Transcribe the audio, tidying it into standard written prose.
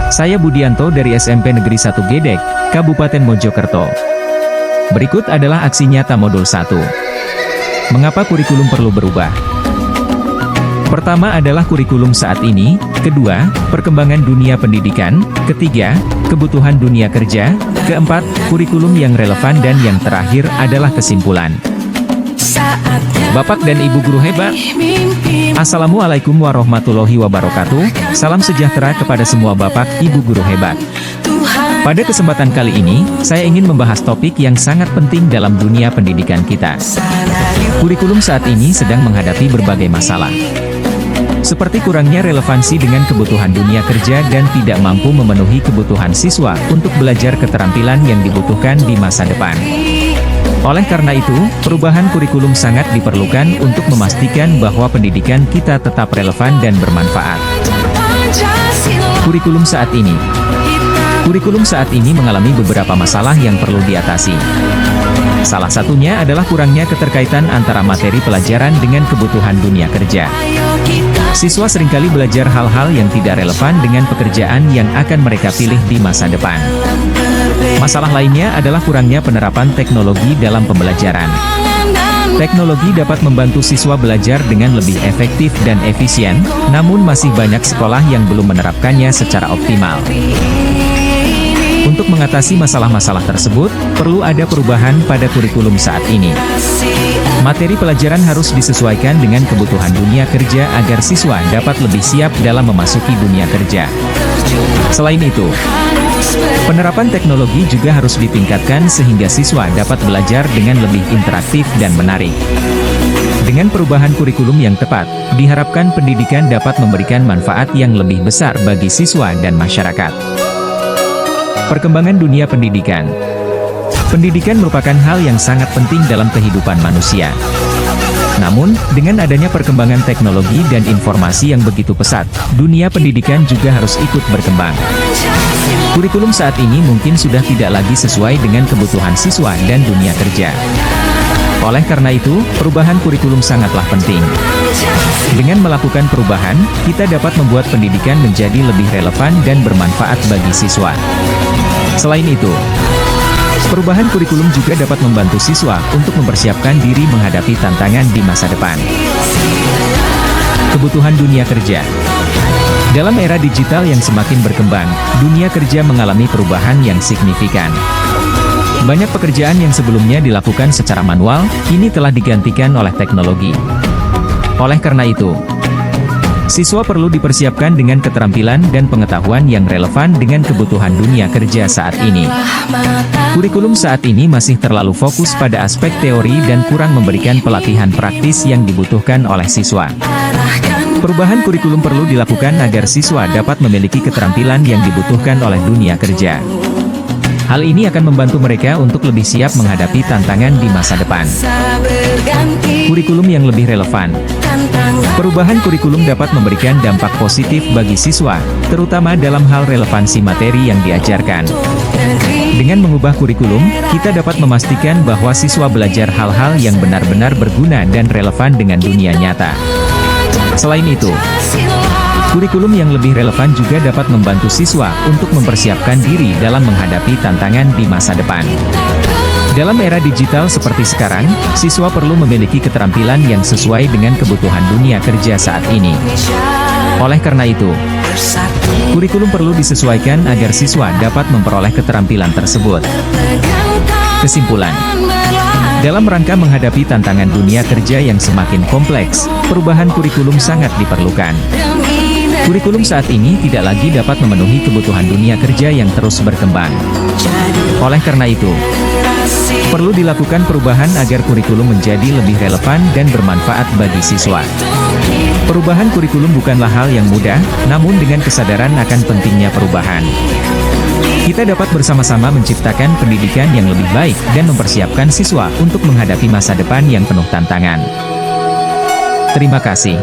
Saya Budianto dari SMP Negeri 1 Gedek, Kabupaten Mojokerto. Berikut adalah aksi nyata modul 1. Mengapa kurikulum perlu berubah? Pertama adalah kurikulum saat ini, kedua, perkembangan dunia pendidikan, ketiga, kebutuhan dunia kerja, keempat, kurikulum yang relevan, dan yang terakhir adalah kesimpulan. Bapak dan Ibu guru hebat, Assalamualaikum warahmatullahi wabarakatuh, salam sejahtera kepada semua Bapak, Ibu guru hebat. Pada kesempatan kali ini, saya ingin membahas topik yang sangat penting dalam dunia pendidikan kita. Kurikulum saat ini sedang menghadapi berbagai masalah. Seperti kurangnya relevansi dengan kebutuhan dunia kerja dan tidak mampu memenuhi kebutuhan siswa untuk belajar keterampilan yang dibutuhkan di masa depan. Oleh karena itu, perubahan kurikulum sangat diperlukan untuk memastikan bahwa pendidikan kita tetap relevan dan bermanfaat. Kurikulum saat ini. Kurikulum saat ini mengalami beberapa masalah yang perlu diatasi. Salah satunya adalah kurangnya keterkaitan antara materi pelajaran dengan kebutuhan dunia kerja. Siswa seringkali belajar hal-hal yang tidak relevan dengan pekerjaan yang akan mereka pilih di masa depan. Masalah lainnya adalah kurangnya penerapan teknologi dalam pembelajaran. Teknologi dapat membantu siswa belajar dengan lebih efektif dan efisien, namun masih banyak sekolah yang belum menerapkannya secara optimal. Untuk mengatasi masalah-masalah tersebut, perlu ada perubahan pada kurikulum saat ini. Materi pelajaran harus disesuaikan dengan kebutuhan dunia kerja agar siswa dapat lebih siap dalam memasuki dunia kerja. Selain itu, penerapan teknologi juga harus ditingkatkan sehingga siswa dapat belajar dengan lebih interaktif dan menarik. Dengan perubahan kurikulum yang tepat, diharapkan pendidikan dapat memberikan manfaat yang lebih besar bagi siswa dan masyarakat. Perkembangan dunia pendidikan. Pendidikan merupakan hal yang sangat penting dalam kehidupan manusia. Namun, dengan adanya perkembangan teknologi dan informasi yang begitu pesat, dunia pendidikan juga harus ikut berkembang. Kurikulum saat ini mungkin sudah tidak lagi sesuai dengan kebutuhan siswa dan dunia kerja. Oleh karena itu, perubahan kurikulum sangatlah penting. Dengan melakukan perubahan, kita dapat membuat pendidikan menjadi lebih relevan dan bermanfaat bagi siswa. Selain itu, perubahan kurikulum juga dapat membantu siswa untuk mempersiapkan diri menghadapi tantangan di masa depan. Kebutuhan dunia kerja. Dalam era digital yang semakin berkembang, dunia kerja mengalami perubahan yang signifikan. Banyak pekerjaan yang sebelumnya dilakukan secara manual, kini telah digantikan oleh teknologi. Oleh karena itu, siswa perlu dipersiapkan dengan keterampilan dan pengetahuan yang relevan dengan kebutuhan dunia kerja saat ini. Kurikulum saat ini masih terlalu fokus pada aspek teori dan kurang memberikan pelatihan praktis yang dibutuhkan oleh siswa. Perubahan kurikulum perlu dilakukan agar siswa dapat memiliki keterampilan yang dibutuhkan oleh dunia kerja. Hal ini akan membantu mereka untuk lebih siap menghadapi tantangan di masa depan. Kurikulum yang lebih relevan. Perubahan kurikulum dapat memberikan dampak positif bagi siswa, terutama dalam hal relevansi materi yang diajarkan. Dengan mengubah kurikulum, kita dapat memastikan bahwa siswa belajar hal-hal yang benar-benar berguna dan relevan dengan dunia nyata. Selain itu, kurikulum yang lebih relevan juga dapat membantu siswa untuk mempersiapkan diri dalam menghadapi tantangan di masa depan. Dalam era digital seperti sekarang, siswa perlu memiliki keterampilan yang sesuai dengan kebutuhan dunia kerja saat ini. Oleh karena itu, kurikulum perlu disesuaikan agar siswa dapat memperoleh keterampilan tersebut. Kesimpulan. Dalam rangka menghadapi tantangan dunia kerja yang semakin kompleks, perubahan kurikulum sangat diperlukan. Kurikulum saat ini tidak lagi dapat memenuhi kebutuhan dunia kerja yang terus berkembang. Oleh karena itu, perlu dilakukan perubahan agar kurikulum menjadi lebih relevan dan bermanfaat bagi siswa. Perubahan kurikulum bukanlah hal yang mudah, namun dengan kesadaran akan pentingnya perubahan, kita dapat bersama-sama menciptakan pendidikan yang lebih baik dan mempersiapkan siswa untuk menghadapi masa depan yang penuh tantangan. Terima kasih.